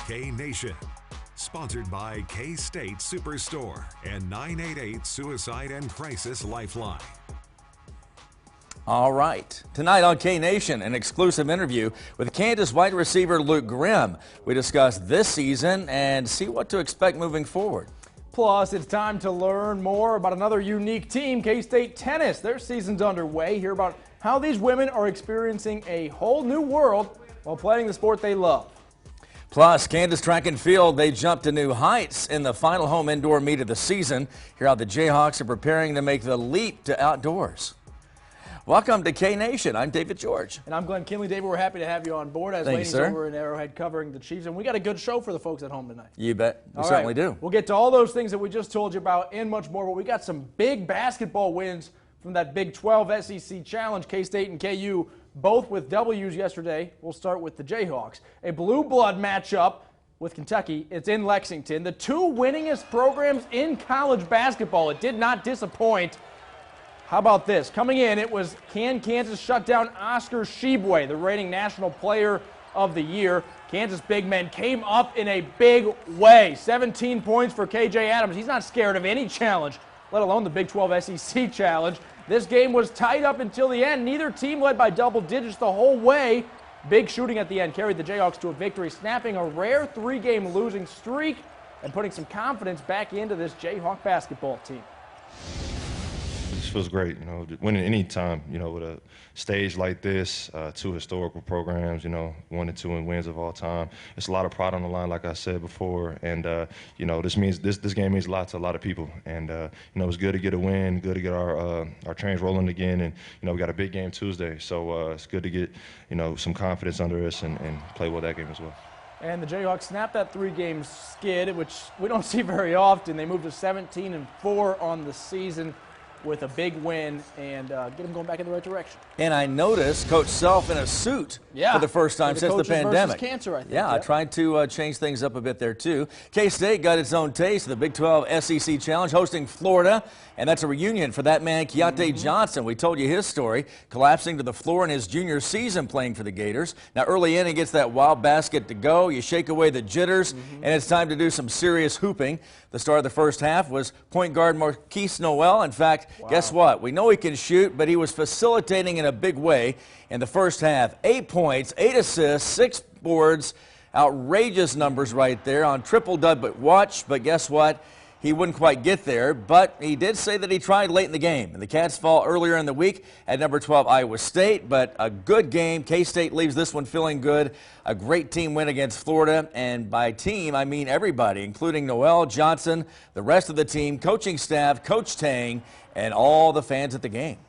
K-Nation, sponsored by K-State Superstore and 988 Suicide and Crisis Lifeline. All right. Tonight on K-Nation, an exclusive interview with Kansas wide receiver Luke Grimm. We discuss this season and see what to expect moving forward. Plus, it's time to learn more about another unique team, K-State Tennis. Their season's underway. Hear about how these women are experiencing a whole new world while playing the sport they love. Plus, Kansas track and field, they jumped to new heights in the final home indoor meet of the season. Hear how the Jayhawks are preparing to make the leap to outdoors. Welcome to K-Nation. I'm David George. And I'm Glenn Kinley. David, we're happy to have you on board as ladies over in Arrowhead covering the Chiefs. And we got a good show for the folks at home tonight. You bet. We certainly do. We'll get to all those things that we just told you about and much more. But we got some big basketball wins from that Big 12 SEC Challenge. K-State and KU both with W's yesterday. We'll start with the Jayhawks. A blue blood matchup with Kentucky. It's in Lexington. The two winningest programs in college basketball. It did not disappoint. How about this? Coming in, it was can Kansas shut down Oscar Tshiebwe, the reigning National Player of the Year. Kansas big men came up in a big way. 17 points for KJ Adams. He's not scared of any challenge, let alone the Big 12 SEC Challenge. This game was tight up until the end. Neither team led by double digits the whole way. Big shooting at the end carried the Jayhawks to a victory, snapping a rare three-game losing streak and putting some confidence back into this Jayhawk basketball team. It just feels great, winning any time, with a stage like this, two historical programs, 1 and 2 wins of all time. It's a lot of pride on the line, like I said before, and this game means a lot to a lot of people. And it's good to get a win, good to get our trains rolling again, and we got a big game Tuesday, so it's good to get some confidence under us and play well that game as well. And the Jayhawks snapped that three-game skid, which we don't see very often. They moved to 17-4 on the season with a big win and get them going back in the right direction. And I noticed Coach Self in a suit for the first time since the pandemic. Cancer, I think. I tried to change things up a bit there too. K-State got its own taste of the Big 12 SEC Challenge, hosting Florida, and that's a reunion for that man Keontae Johnson. We told you his story, collapsing to the floor in his junior season playing for the Gators. Now early in, he gets that wild basket to go. You shake away the jitters, and it's time to do some serious hooping. The start of the first half was point guard Marquise Noel. In fact, guess what? We know he can shoot, but he was facilitating in a big way in the first half. 8 points, 8 assists, 6 boards. Outrageous numbers right there on triple-double watch, but guess what? He wouldn't quite get there, but he did say that he tried late in the game. And the Cats fall earlier in the week at number 12 Iowa State, but a good game. K-State leaves this one feeling good. A great team win against Florida, and by team, I mean everybody, including Noel, Johnson, the rest of the team, coaching staff, Coach Tang, and all the fans at the game.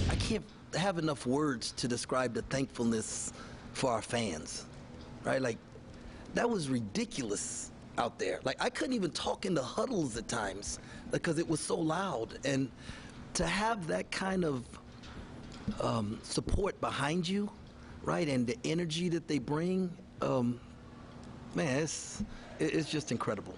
I can't have enough words to describe the thankfulness for our fans, right? Like, that was ridiculous out there. Like, I couldn't even talk in the huddles at times because it was so loud. And to have that kind of support behind you, right, and the energy that they bring, man, it's just incredible.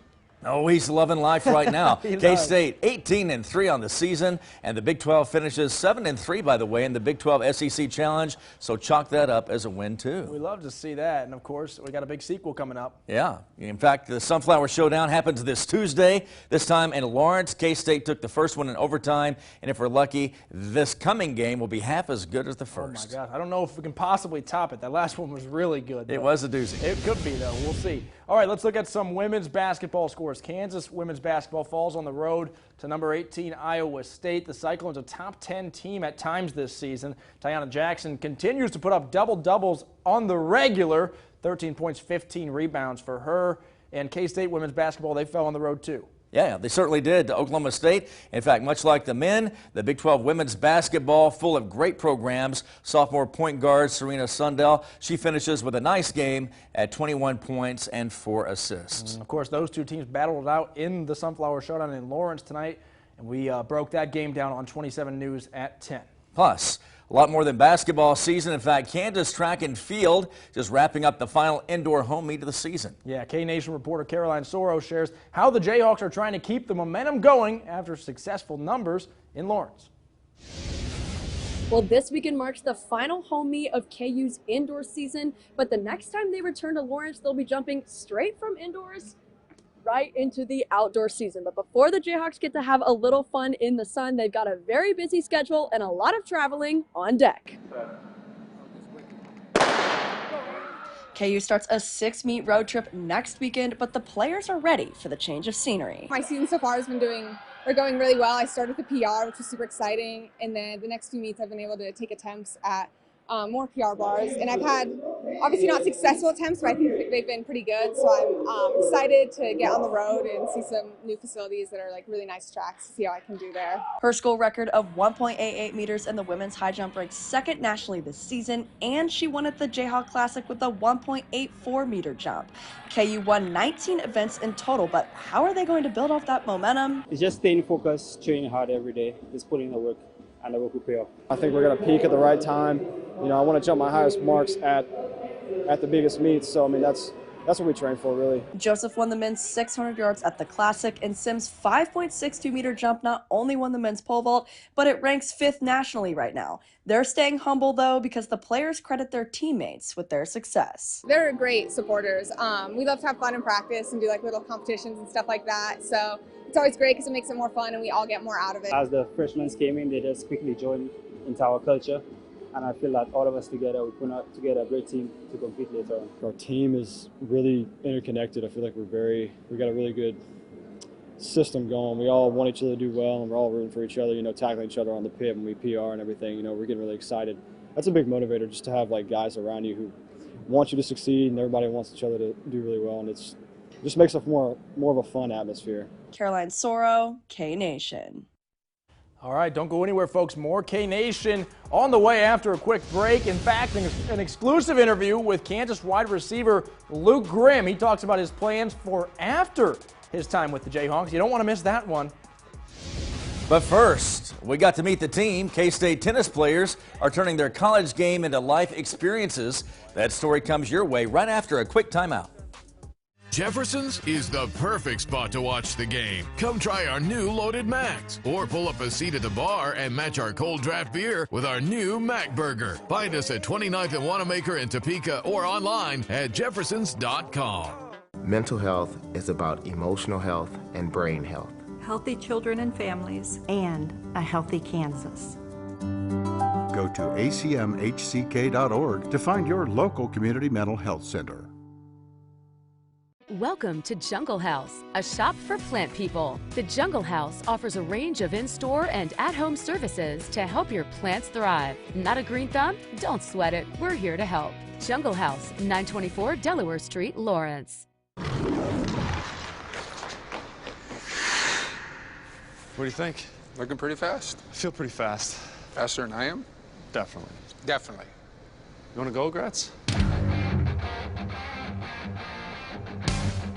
Oh, he's loving life right now. K-State 18-3 on the season, and the Big 12 finishes 7-3, by the way, in the Big 12 SEC Challenge. So chalk that up as a win, too. We love to see that. And, of course, we got a big sequel coming up. Yeah. In fact, the Sunflower Showdown happens this Tuesday, this time in Lawrence. K-State took the first one in overtime, and if we're lucky, this coming game will be half as good as the first. Oh, my God. I don't know if we can possibly top it. That last one was really good. It was a doozy. It could be, though. We'll see. All right, let's look at some women's basketball scores. Kansas women's basketball falls on the road to number 18 Iowa State. The Cyclones, a top 10 team at times this season. Tiana Jackson continues to put up double-doubles on the regular. 13 points, 15 rebounds for her. And K-State women's basketball, they fell on the road too. Yeah, they certainly did to Oklahoma State. In fact, much like the men, the Big 12 women's basketball full of great programs. Sophomore point guard Serena Sundell, she finishes with a nice game at 21 points and 4 assists. And of course, those two teams battled it out in the Sunflower Showdown in Lawrence tonight, and we broke that game down on 27 News at 10. Plus, a lot more than basketball season. In fact, Kansas track and field just wrapping up the final indoor home meet of the season. Yeah, K-Nation reporter Caroline Soro shares how the Jayhawks are trying to keep the momentum going after successful numbers in Lawrence. Well, this weekend marks the final home meet of KU's indoor season, but the next time they return to Lawrence, they'll be jumping straight from indoors right into the outdoor season. But before the Jayhawks get to have a little fun in the sun, they've got a very busy schedule and a lot of traveling on deck. KU starts a 6-meet road trip next weekend, but the players are ready for the change of scenery. My season so far has been going really well. I started the PR, which was super exciting, and then the next few meets I've been able to take attempts at more PR bars, and I've had obviously not successful attempts, but I think they've been pretty good. So I'm excited to get on the road and see some new facilities that are like really nice tracks to see how I can do there. Her school record of 1.88 meters in the women's high jump ranks second nationally this season, and she won at the Jayhawk Classic with a 1.84 meter jump. KU won 19 events in total, but how are they going to build off that momentum? It's just staying focused, training hard every day, just putting in the work. And the work will pay off. I think we're going to peak at the right time. You know, I want to jump my highest marks at the biggest meets. So, I mean, that's what we train for, really. Joseph won the men's 600 yards at the Classic, and Sims' 5.62 meter jump not only won the men's pole vault, but it ranks 5th nationally right now. They're staying humble, though, because the players credit their teammates with their success. They're great supporters. We love to have fun in practice and do like little competitions and stuff like that. So it's always great because it makes it more fun and we all get more out of it. As the freshmen came in, they just quickly joined into our culture. And I feel that all of us together, we put together a great team to compete later on. Our team is really interconnected. I feel like we got a really good system going. We all want each other to do well, and we're all rooting for each other, you know, tackling each other on the pit when we PR and everything. You know, we're getting really excited. That's a big motivator, just to have like guys around you who want you to succeed, and everybody wants each other to do really well, and it just makes it more of a fun atmosphere. Caroline Soro, K-Nation. All right, don't go anywhere, folks. More K-Nation on the way after a quick break. In fact, an exclusive interview with Kansas wide receiver Luke Grimm. He talks about his plans for after his time with the Jayhawks. You don't want to miss that one. But first, we got to meet the team. K-State tennis players are turning their college game into life experiences. That story comes your way right after a quick timeout. Jefferson's is the perfect spot to watch the game. Come try our new Loaded Macs, or pull up a seat at the bar and match our cold draft beer with our new Mac Burger. Find us at 29th and Wanamaker in Topeka or online at jeffersons.com. Mental health is about emotional health and brain health. Healthy children and families, and a healthy Kansas. Go to acmhck.org to find your local community mental health center. Welcome to Jungle House, a shop for plant people. The Jungle House offers a range of in-store and at-home services to help your plants thrive. Not a green thumb? Don't sweat it. We're here to help. Jungle House, 924 Delaware Street, Lawrence. What do you think? Looking pretty fast. I feel pretty fast. Faster than I am? Definitely. Definitely. You want to go, Gratz?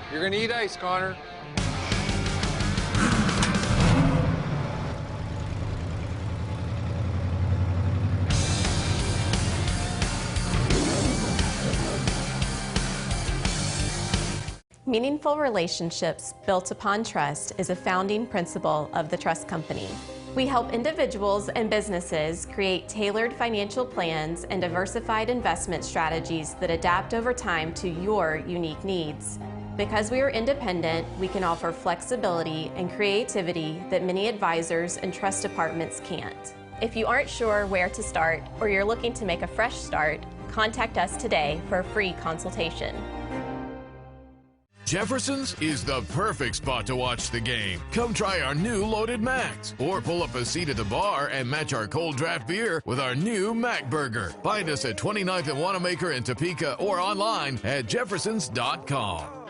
You're gonna eat ice, Connor. Meaningful relationships built upon trust is a founding principle of the Trust Company. We help individuals and businesses create tailored financial plans and diversified investment strategies that adapt over time to your unique needs. Because we are independent, we can offer flexibility and creativity that many advisors and trust departments can't. If you aren't sure where to start or you're looking to make a fresh start, contact us today for a free consultation. Jefferson's is the perfect spot to watch the game. Come try our new Loaded Macs, or pull up a seat at the bar and match our cold draft beer with our new Mac Burger. Find us at 29th and Wanamaker in Topeka or online at jeffersons.com.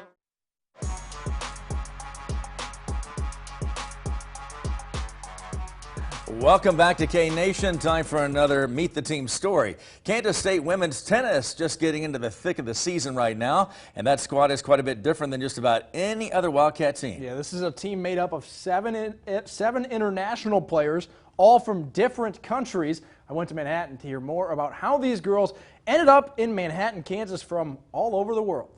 Welcome back to K-Nation. Time for another Meet the Team story. Kansas State women's tennis just getting into the thick of the season right now, and that squad is quite a bit different than just about any other Wildcat team. Yeah, this is a team made up of seven international players, all from different countries. I went to Manhattan to hear more about how these girls ended up in Manhattan, Kansas from all over the world.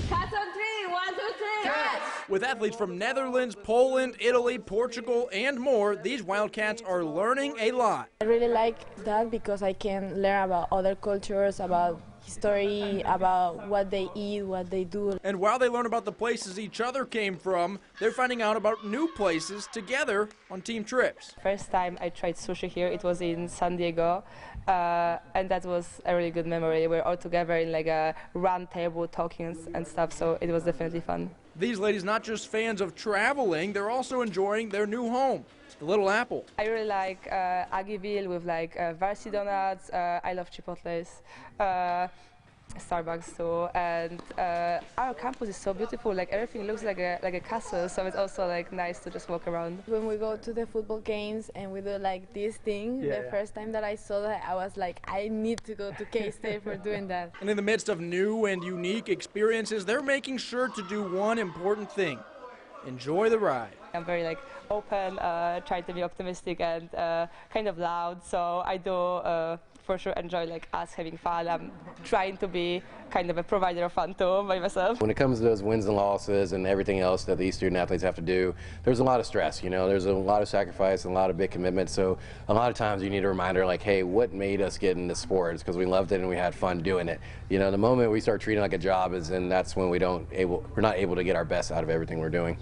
Cats on three, 1, 2, 3. Cats. With athletes from Netherlands, Poland, Italy, Portugal, and more, these Wildcats are learning a lot. I really like that because I can learn about other cultures, about history, about what they eat, what they do. And while they learn about the places each other came from, they're finding out about new places together on team trips. First time I tried sushi here, it was in San Diego, and that was a really good memory. We were all together in like a round table talking and stuff, so it was definitely fun. These ladies not just fans of traveling, they're also enjoying their new home, the Little Apple. I really like Aggieville with like Varsity Donuts. I love Chipotle's, Starbucks too, and our campus is so beautiful. Like everything looks like a castle, so it's also like nice to just walk around. When we go to the football games and we do like this thing, the first time that I saw that, I was like, I need to go to K-State for doing that. And in the midst of new and unique experiences, they're making sure to do one important thing: enjoy the ride. I'm very like open, trying to be optimistic and kind of loud, so I do for sure enjoy like us having fun. I'm trying to be kind of a provider of fun too by myself. When it comes to those wins and losses and everything else that these student athletes have to do, there's a lot of stress, you know, there's a lot of sacrifice and a lot of big commitment. So a lot of times you need a reminder like, hey, what made us get into sports? Because we loved it and we had fun doing it. You know, the moment we start treating it like a job is, and that's when we're not able to get our best out of everything we're doing.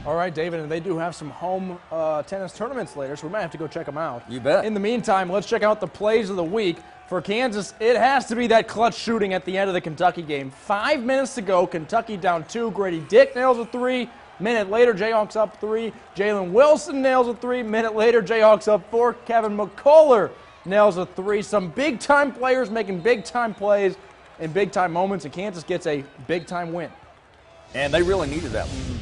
All right, David, and they do have some home tennis tournaments later, so we might have to go check them out. You bet. In the meantime, let's check out the plays of the week. For Kansas, it has to be that clutch shooting at the end of the Kentucky game. 5 minutes to go, Kentucky down 2. Grady Dick nails a 3. Minute later, Jayhawks up 3. Jalen Wilson nails a 3. Minute later, Jayhawks up 4. Kevin McCullough nails a 3. Some big-time players making big-time plays in big-time moments, and Kansas gets a big-time win. And they really needed that one.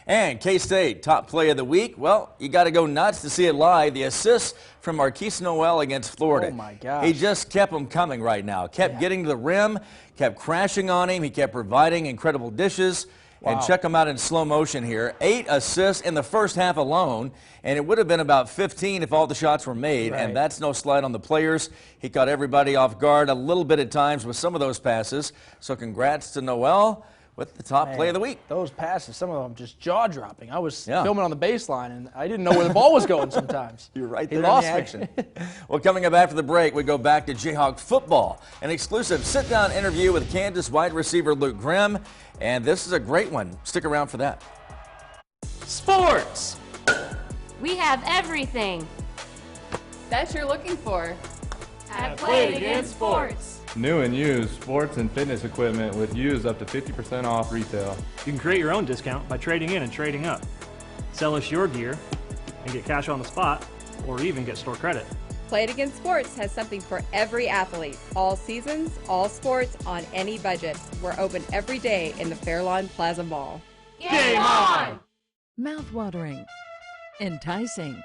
And K-State, top play of the week. Well, you got to go nuts to see it live. The assist from Marquise Noel against Florida. Oh, my gosh. He just kept them coming right now. Kept getting to the rim, kept crashing on him. He kept providing incredible dishes. Wow. And check him out in slow motion here. 8 assists in the first half alone, and it would have been about 15 if all the shots were made, Right. and that's no slight on the players. He caught everybody off guard a little bit at times with some of those passes. So congrats to Noel with the top play of the week. Those passes, some of them just jaw-dropping. I was filming on the baseline, and I didn't know where the ball was going sometimes. You're right He there lost in me. the action. Well, coming up after the break, we go back to Jayhawk football. An exclusive sit-down interview with Kansas wide receiver Luke Grimm, and this is a great one. Stick around for that. Sports! We have everything that you're looking for at Play It Again Sports. New and used sports and fitness equipment with used up to 50% off retail. You can create your own discount by trading in and trading up. Sell us your gear and get cash on the spot, or even get store credit. Play It Again Sports has something for every athlete. All seasons, all sports, on any budget. We're open every day in the Fairlawn Plaza Mall. Game on! Mouth-watering, enticing,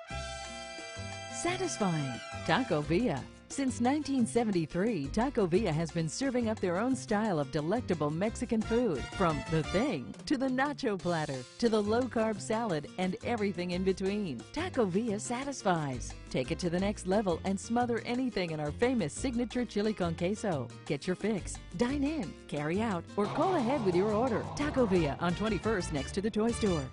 satisfying. Taco Villa. Since 1973, Taco Villa has been serving up their own style of delectable Mexican food. From the thing, to the nacho platter, to the low-carb salad, and everything in between. Taco Villa satisfies. Take it to the next level and smother anything in our famous signature chili con queso. Get your fix. Dine in, carry out, or call ahead with your order. Taco Villa on 21st next to the toy store.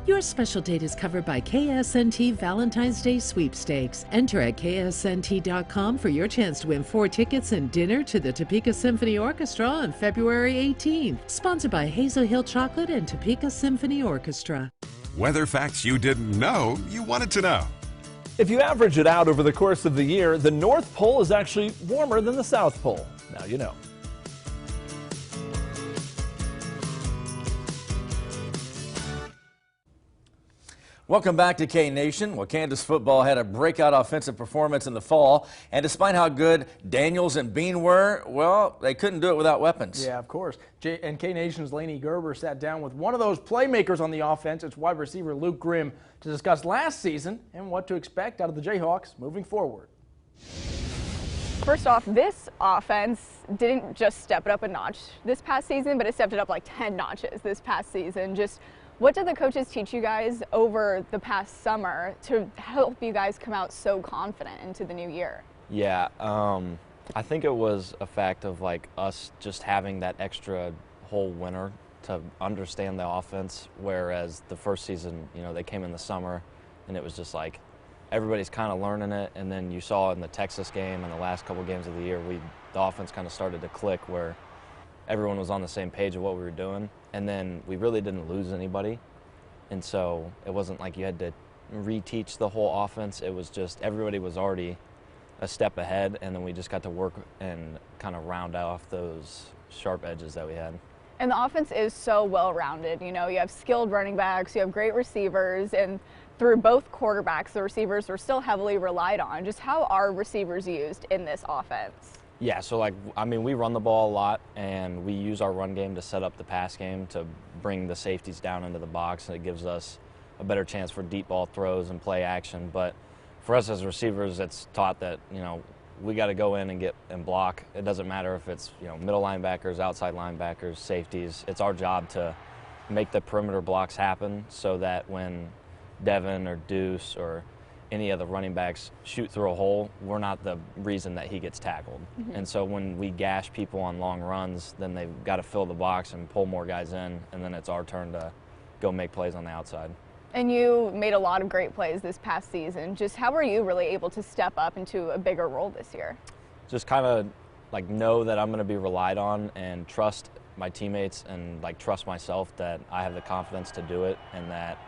Your special date is covered by KSNT Valentine's Day Sweepstakes. Enter at ksnt.com for your chance to win 4 tickets and dinner to the Topeka Symphony Orchestra on February 18th. Sponsored by Hazel Hill Chocolate and Topeka Symphony Orchestra. Weather facts you didn't know you wanted to know. If you average it out over the course of the year, the North Pole is actually warmer than the South Pole. Now you know. Welcome back to K-Nation. Well, Kansas football had a breakout offensive performance in the fall, and despite how good Daniels and Bean were, well, they couldn't do it without weapons. Yeah, of course. And K-Nation's Laney Gerber sat down with one of those playmakers on the offense. It's wide receiver Luke Grimm to discuss last season and what to expect out of the Jayhawks moving forward. First off, this offense didn't just step it up a notch this past season, but it stepped it up like 10 notches this past season. Just what did the coaches teach you guys over the past summer to help you guys come out so confident into the new year? Yeah, I think it was a fact of like us just having that extra whole winter to understand the offense, whereas the first season, you know, they came in the summer and it was just like everybody's kind of learning it, and then you saw in the Texas game and the last couple games of the year, the offense kind of started to click where everyone was on the same page of what we were doing, and then we really didn't lose anybody, and so it wasn't like you had to reteach the whole offense. It was just everybody was already a step ahead, and then we just got to work and kind of round off those sharp edges that we had. And the offense is so well-rounded. You know, you have skilled running backs, you have great receivers, and through both quarterbacks, the receivers were still heavily relied on. Just how are receivers used in this offense? Yeah, so like, I mean, we run the ball a lot, and we use our run game to set up the pass game to bring the safeties down into the box, and it gives us a better chance for deep ball throws and play action. But for us as receivers, it's taught that, you know, we got to go in and get and block. It doesn't matter if it's, you know, middle linebackers, outside linebackers, safeties. It's our job to make the perimeter blocks happen so that when Devin or Deuce or any of the running backs shoot through a hole, we're not the reason that he gets tackled. Mm-hmm. And so when we gash people on long runs, then they've got to fill the box and pull more guys in, and then it's our turn to go make plays on the outside. And you made a lot of great plays this past season. Just how were you really able to step up into a bigger role this year? Just kind of like know that I'm going to be relied on and trust my teammates and like trust myself that I have the confidence to do it, and that,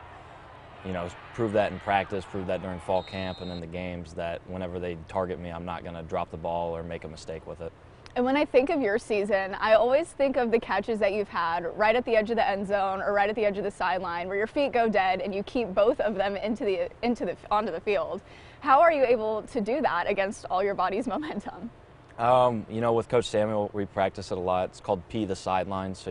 you know, prove that in practice, prove that during fall camp and in the games, that whenever they target me, I'm not going to drop the ball or make a mistake with it. And when I think of your season, I always think of the catches that you've had right at the edge of the end zone or right at the edge of the sideline where your feet go dead and you keep both of them onto the field. How are you able to do that against all your body's momentum? You know, with Coach Samuel, we practice it a lot. It's called P the sideline. So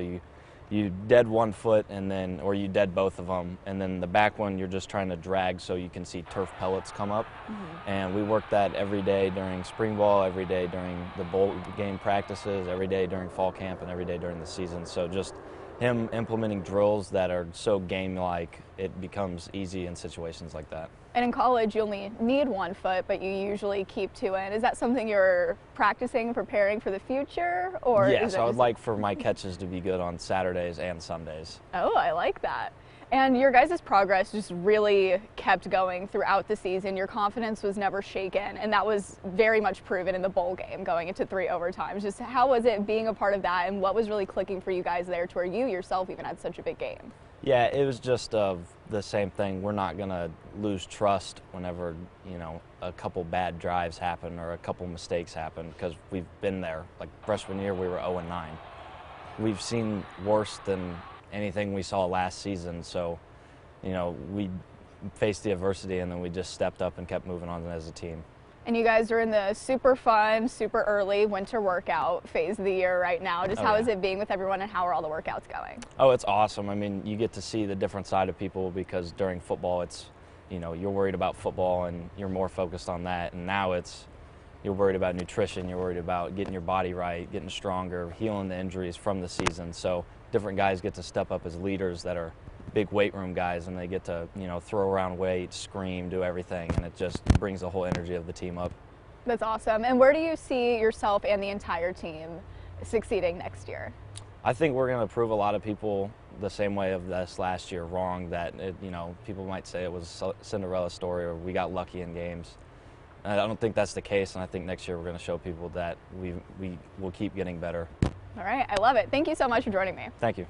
you dead one foot and then, or you dead both of them, and then the back one you're just trying to drag so you can see turf pellets come up. Mm-hmm. And we work that every day during spring ball, every day during the bowl game practices, every day during fall camp, and every day during the season. So just him implementing drills that are so game-like, it becomes easy in situations like that. And in college, you only need 1 foot, but you usually keep 2 in. Is that something you're practicing and preparing for the future? Or yes, I would like for my catches to be good on Saturdays and Sundays. Oh, I like that. And your guys' progress just really kept going throughout the season. Your confidence was never shaken, and that was very much proven in the bowl game going into 3 overtimes. Just how was it being a part of that, and what was really clicking for you guys there to where you yourself even had such a big game? Yeah, it was just the same thing. We're not going to lose trust whenever, you know, a couple bad drives happen or a couple mistakes happen, because we've been there. Like freshman year, we were 0-9. We've seen worse than anything we saw last season. So, you know, we faced the adversity and then we just stepped up and kept moving on as a team. And you guys are in the super fun, super early winter workout phase of the year right now. Just how is it being with everyone, and how are all the workouts going? Oh, it's awesome. I mean, you get to see the different side of people, because during football, it's, you know, you're worried about football and you're more focused on that. And now it's, you're worried about nutrition, you're worried about getting your body right, getting stronger, healing the injuries from the season. So different guys get to step up as leaders that are big weight room guys, and they get to, you know, throw around weights, scream, do everything, and it just brings the whole energy of the team up. That's awesome. And where do you see yourself and the entire team succeeding next year? I think we're going to prove a lot of people the same way of this last year wrong, that you know, people might say it was a Cinderella story or we got lucky in games. And I don't think that's the case, and I think next year we're going to show people that we will keep getting better. All right, I love it. Thank you so much for joining me. Thank you.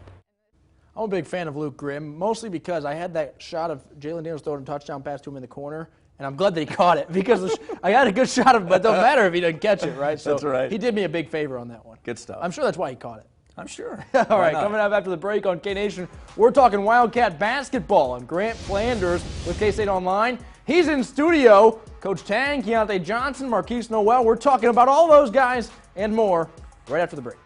I'm a big fan of Luke Grimm, mostly because I had that shot of Jalen Daniels throwing a touchdown pass to him in the corner, and I'm glad that he caught it, because I had a good shot of it, but it don't matter if he doesn't catch it, right? So that's right. He did me a big favor on that one. Good stuff. I'm sure that's why he caught it. I'm sure. All right, coming up after the break on K-Nation, we're talking Wildcat basketball. I'm Grant Flanders with K-State Online. He's in studio. Coach Tang, Keontae Johnson, Marquise Noel. We're talking about all those guys and more right after the break.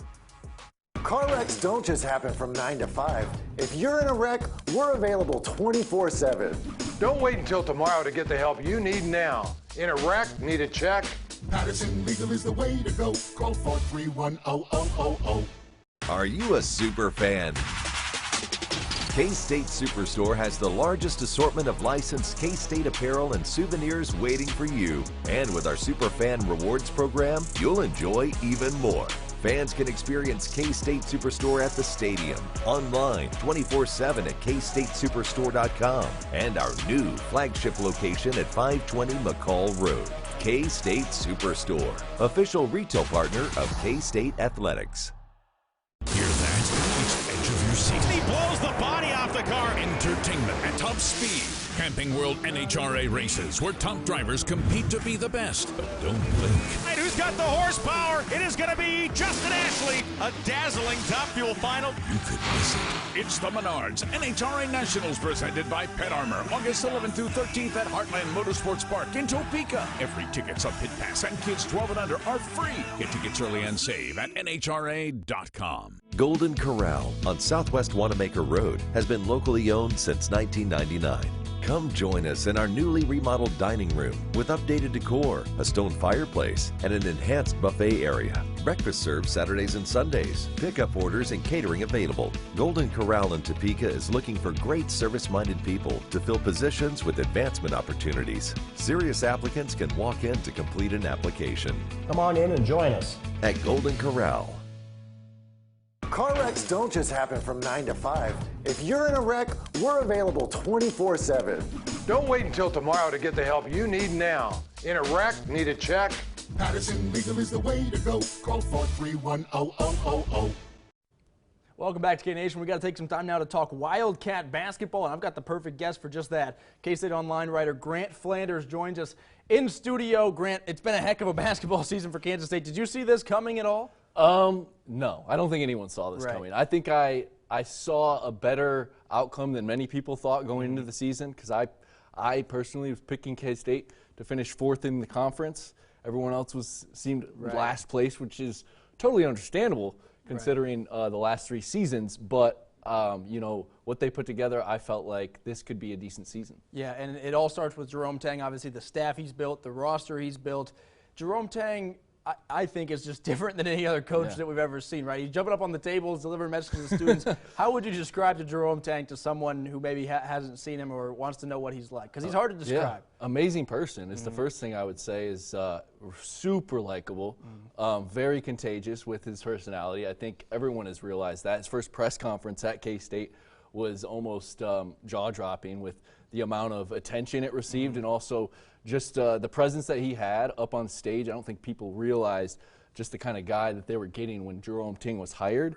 Car wrecks don't just happen from 9 to 5. If you're in a wreck, we're available 24/7. Don't wait until tomorrow to get the help you need now. In a wreck, need a check? Patterson Legal is the way to go. Call 431-0000. Are you a super fan? K-State Superstore has the largest assortment of licensed K-State apparel and souvenirs waiting for you. And with our Superfan Rewards program, you'll enjoy even more. Fans can experience K-State Superstore at the stadium, online 24/7 at kstatesuperstore.com, and our new flagship location at 520 McCall Road. K-State Superstore, official retail partner of K-State Athletics. Hear that? It's edge of your seat. He blows the body off the car. Entertainment at top speed. Camping World NHRA races where top drivers compete to be the best. But don't blink. And who's got the horsepower? It is going to be Justin Ashley. A dazzling Top Fuel final. You could miss it. It's the Menards NHRA Nationals presented by Pet Armor. August 11th through 13th at Heartland Motorsports Park in Topeka. Every ticket's a pit pass and kids 12 and under are free. Get tickets early and save at NHRA.com. Golden Corral on Southwest Wanamaker Road has been locally owned since 1999. Come join us in our newly remodeled dining room with updated decor, a stone fireplace, and an enhanced buffet area. Breakfast served Saturdays and Sundays. Pickup orders and catering available. Golden Corral in Topeka is looking for great service-minded people to fill positions with advancement opportunities. Serious applicants can walk in to complete an application. Come on in and join us at Golden Corral. Car wrecks don't just happen from 9 to 5. If you're in a wreck, we're available 24/7. Don't wait until tomorrow to get the help you need now. In a wreck, need a check? Patterson Legal is the way to go. Call 431-0000. Welcome back to K-Nation. We got to take some time now to talk Wildcat basketball, and I've got the perfect guest for just that. K-State Online writer Grant Flanders joins us in studio. Grant, it's been a heck of a basketball season for Kansas State. Did you see this coming at all? No, I don't think anyone saw this coming. I think I saw a better outcome than many people thought going into the season, because I personally was picking K-State to finish fourth in the conference. Everyone else seemed last place, which is totally understandable considering the last 3 seasons. But you know, what they put together, I felt like this could be a decent season. Yeah, and it all starts with Jerome Tang. Obviously, the staff he's built, the roster he's built. Jerome Tang, I think, is just different than any other coach that we've ever seen, right? He's jumping up on the tables, delivering messages to the students. How would you describe to Jerome Tang to someone who maybe hasn't seen him or wants to know what he's like? Because he's hard to describe. Yeah. Amazing person is the first thing I would say. Is super likable, very contagious with his personality. I think everyone has realized that. His first press conference at K-State was almost jaw-dropping with the amount of attention it received, and also just the presence that he had up on stage. I don't think people realized just the kind of guy that they were getting when Jerome Tang was hired.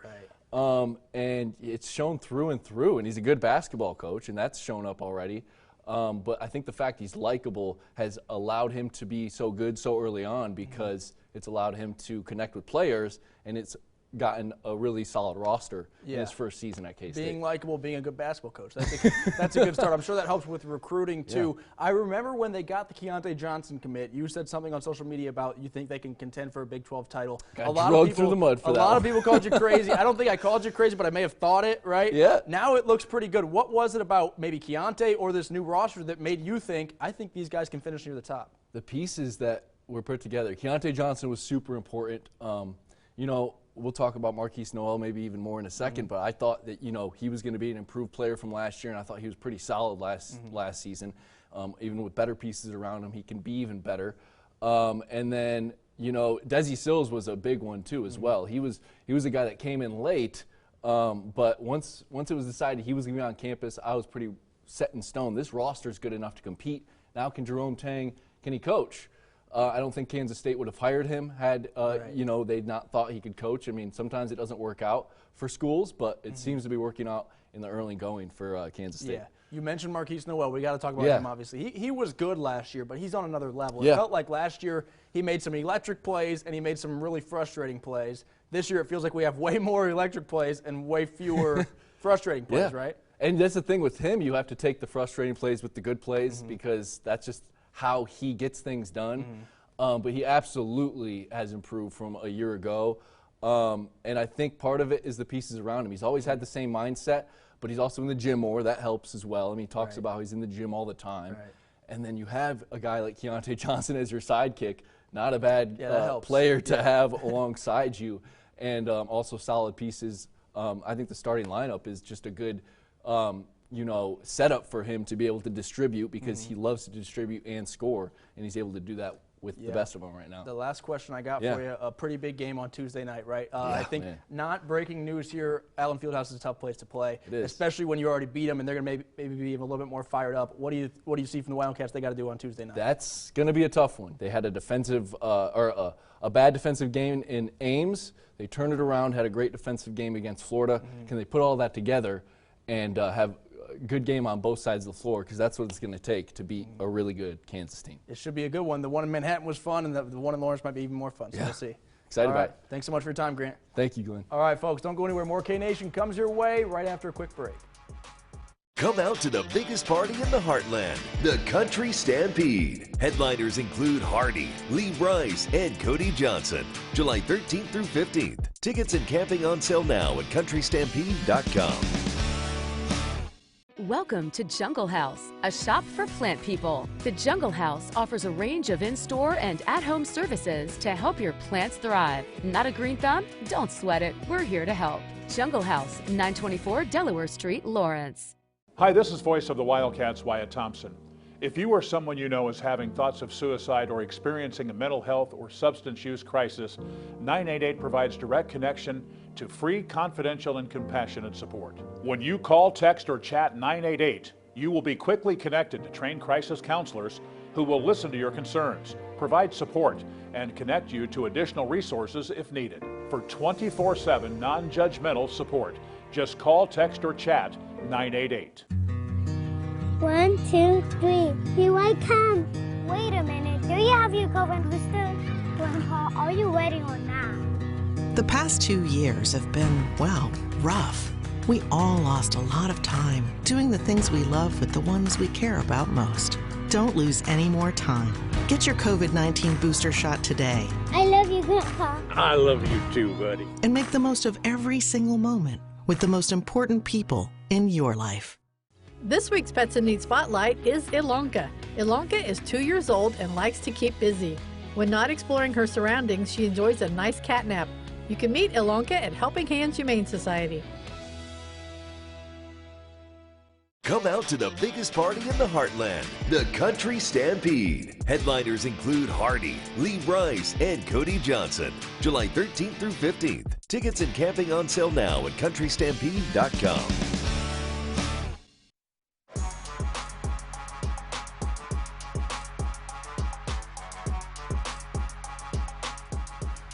And it's shown through and through, and he's a good basketball coach, and that's shown up already. But I think the fact he's likable has allowed him to be so good so early on, because it's allowed him to connect with players, and it's gotten a really solid roster in his first season at K-State. Being likable, being a good basketball coach. That's a good start. I'm sure that helps with recruiting, too. Yeah. I remember when they got the Keontae Johnson commit, you said something on social media about you think they can contend for a Big 12 title. Got drugged through the mud for that. A lot of people called you crazy. I don't think I called you crazy, but I may have thought it, right? Yeah. Now it looks pretty good. What was it about maybe Keontae or this new roster that made you think, I think these guys can finish near the top? The pieces that were put together. Keontae Johnson was super important. You know, we'll talk about Marquise Noel maybe even more in a second, but I thought that, you know, he was going to be an improved player from last year, and I thought he was pretty solid last season. Even with better pieces around him, he can be even better. And then, you know, Desi Sills was a big one too as well. He was a guy that came in late, but once it was decided he was going to be on campus, I was pretty set in stone. This roster is good enough to compete. Now can Jerome Tang, can he coach? I don't think Kansas State would have hired him had, you know, they'd not thought he could coach. I mean, sometimes it doesn't work out for schools, but it seems to be working out in the early going for Kansas State. Yeah. You mentioned Marquise Noel. We got to talk about him, obviously. He was good last year, but he's on another level. It felt like last year he made some electric plays and he made some really frustrating plays. This year it feels like we have way more electric plays and way fewer frustrating plays, right? And that's the thing with him. You have to take the frustrating plays with the good plays because that's just how he gets things done. But he absolutely has improved from a year ago. And I think part of it is the pieces around him. He's always had the same mindset, but he's also in the gym more. That helps as well. I mean, he talks about how he's in the gym all the time. And then you have a guy like Keontae Johnson as your sidekick. Not a bad player to have alongside you. And also solid pieces. I think the starting lineup is just a good you know, setup for him to be able to distribute because he loves to distribute and score, and he's able to do that with the best of them right now. The last question I got for you, a pretty big game on Tuesday night, right? I think not breaking news here, Allen Fieldhouse is a tough place to play, especially when you already beat them and they're going to maybe be a little bit more fired up. What do you see from the Wildcats they got to do on Tuesday night? That's going to be a tough one. They had a defensive or a bad defensive game in Ames. They turned it around, had a great defensive game against Florida. Can they put all that together and have good game on both sides of the floor, because that's what it's going to take to beat a really good Kansas team. It should be a good one. The one in Manhattan was fun, and the one in Lawrence might be even more fun, so we'll see. Excited about it. Thanks so much for your time, Grant. Thank you, Glenn. All right, folks, don't go anywhere. More K-Nation comes your way right after a quick break. Come out to the biggest party in the heartland, the Country Stampede. Headliners include Hardy, Lee Brice, and Cody Johnson. July 13th through 15th. Tickets and camping on sale now at countrystampede.com. Welcome to Jungle House, a shop for plant people. The Jungle House offers a range of in-store and at-home services to help your plants thrive. Not a green thumb? Don't sweat it. We're here to help. Jungle House, 924 Delaware Street, Lawrence. Hi, this is Voice of the Wildcats, Wyatt Thompson. If you or someone you know is having thoughts of suicide or experiencing a mental health or substance use crisis, 988 provides direct connection to free, confidential, and compassionate support. When you call, text, or chat 988, you will be quickly connected to trained crisis counselors who will listen to your concerns, provide support, and connect you to additional resources if needed. For 24/7 non-judgmental support, just call, text, or chat 988. 1, 2, 3, here I come. Wait a minute, do you have your COVID booster? Grandpa, are you ready or not? The past 2 years have been, well, rough. We all lost a lot of time doing the things we love with the ones we care about most. Don't lose any more time. Get your COVID-19 booster shot today. I love you, Grandpa. I love you too, buddy. And make the most of every single moment with the most important people in your life. This week's Pets in Need Spotlight is Ilonka. Ilonka is 2 years old and likes to keep busy. When not exploring her surroundings, she enjoys a nice cat nap. You can meet Ilonka at Helping Hands Humane Society. Come out to the biggest party in the heartland, the Country Stampede. Headliners include Hardy, Lee Brice, and Cody Johnson. July 13th through 15th. Tickets and camping on sale now at countrystampede.com.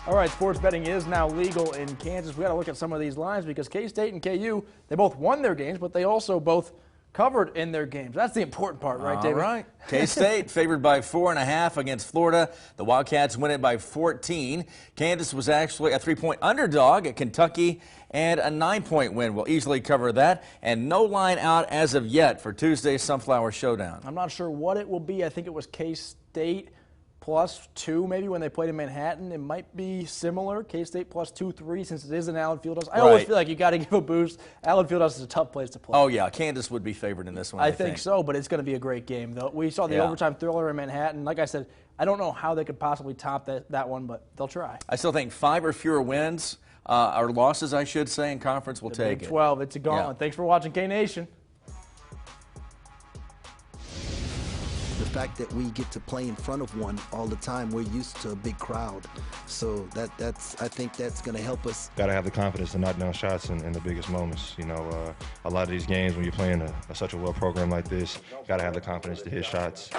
All right, sports betting is now legal in Kansas. We got to look at some of these lines because K-State and KU, they both won their games, but they also both covered in their games. That's the important part, right, David? All right. K-State favored by 4.5 against Florida. The Wildcats win it by 14. Kansas was actually a 3-point underdog at Kentucky, and a 9-point win. We'll easily cover that. And no line out as of yet for Tuesday's Sunflower Showdown. I'm not sure what it will be. I think it was K-State +2 maybe when they played in Manhattan. It might be similar. K-State +2-3 since it is in Allen Fieldhouse. I always feel like you got to give a boost. Allen Fieldhouse is a tough place to play. Oh yeah, Kansas would be favored in this one. I think so, but it's going to be a great game though. We saw the overtime thriller in Manhattan. Like I said, I don't know how they could possibly top that one, but they'll try. I still think 5 or fewer wins, or losses I should say, in conference will take Big it. 12, it's a gauntlet. Thanks for watching K-Nation. The fact that we get to play in front of one all the time, we're used to a big crowd. So I think that's going to help us. Got to have the confidence to knock down shots in the biggest moments. You know, a lot of these games when you're playing such a well program like this, got to have the confidence to hit shots.